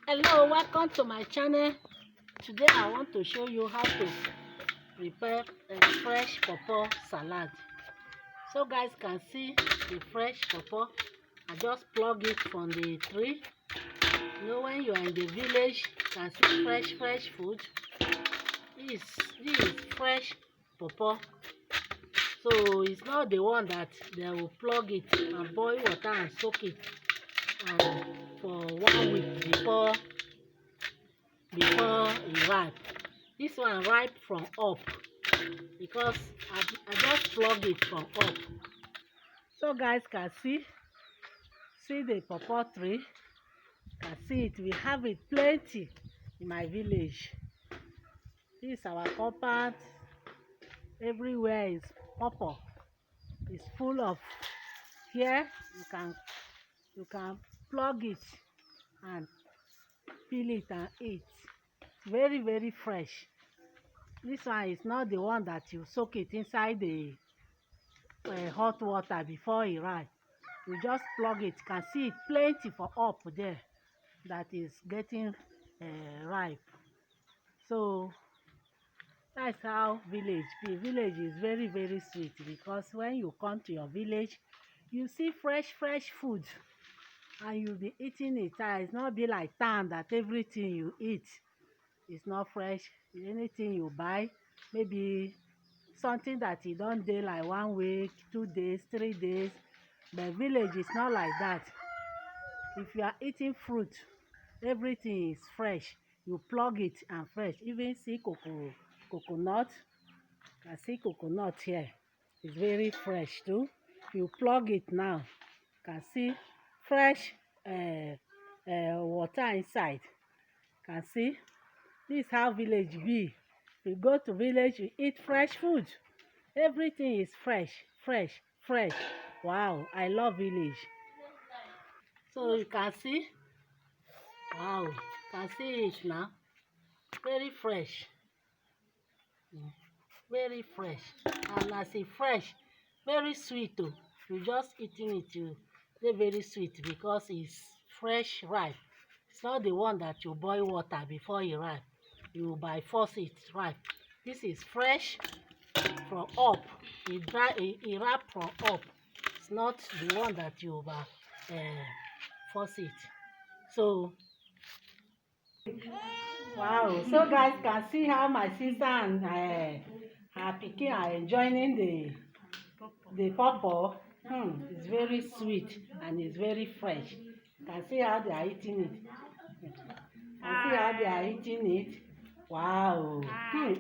Hello, welcome to my channel. Today I want to show you how to prepare a fresh pawpaw salad. So guys can see the fresh pawpaw. I just plug it from the tree. You know, when you are in the village, you can see fresh food. This is fresh pawpaw. So it's not the one that they will plug it and boil water and soak it for 1 week before it ripe. This one ripe from up because I just plug it from up. So guys can see the pawpaw tree. Can see it. We have it plenty in my village. This is our compound. Everywhere is pawpaw. It's full of. Here you can plug it and peel it and eat. Very fresh. This one is not the one that you soak it inside the hot water before it ripe. You just plug it. You can see it plenty for up there that is getting ripe. So that's how village be. Village is very sweet because when you come to your village, you see fresh food and you'll be eating it. It's not be like town that everything you eat is not fresh. Anything you buy, maybe something that you don't do like 1 week, 2 days, 3 days. But village is not like that. If you are eating fruit, everything is fresh. You plug it and fresh. Even see coconut. I see coconut here. It's very fresh too. You plug it now. Can see fresh water inside. Can see this is how village be. You go to village, you eat fresh food. Everything is fresh. Wow, I love village. So you can see, wow, you can see it now. Very fresh. Very fresh. And as it fresh, very sweet too. You just eating it, they're very sweet because it's fresh ripe. It's not the one that you boil water before it ripe. You by force it ripe. This is fresh from up. It ripe from up. It's not the one that you force it. So wow, so guys can see how my sister and her pikin are enjoying the pawpaw. It's very sweet and it's very fresh. Can see how they are eating it. Can see how they are eating it. Wow.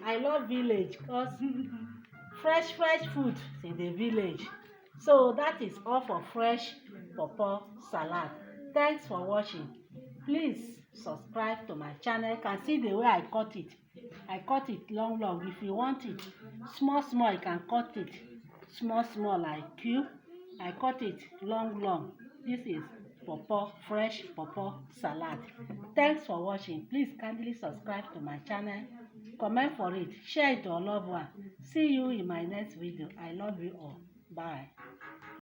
I love village because fresh food in the village. So that is all for fresh pawpaw salad. Thanks for watching. Please subscribe to my channel. You can see the way I cut it. I cut it long. If you want it small, you can cut it small like cube. I cut it long. This is pawpaw, fresh pawpaw salad. Thanks for watching. Please kindly subscribe to my channel. Comment for it. Share it to your loved one. See you in my next video. I love you all. Bye.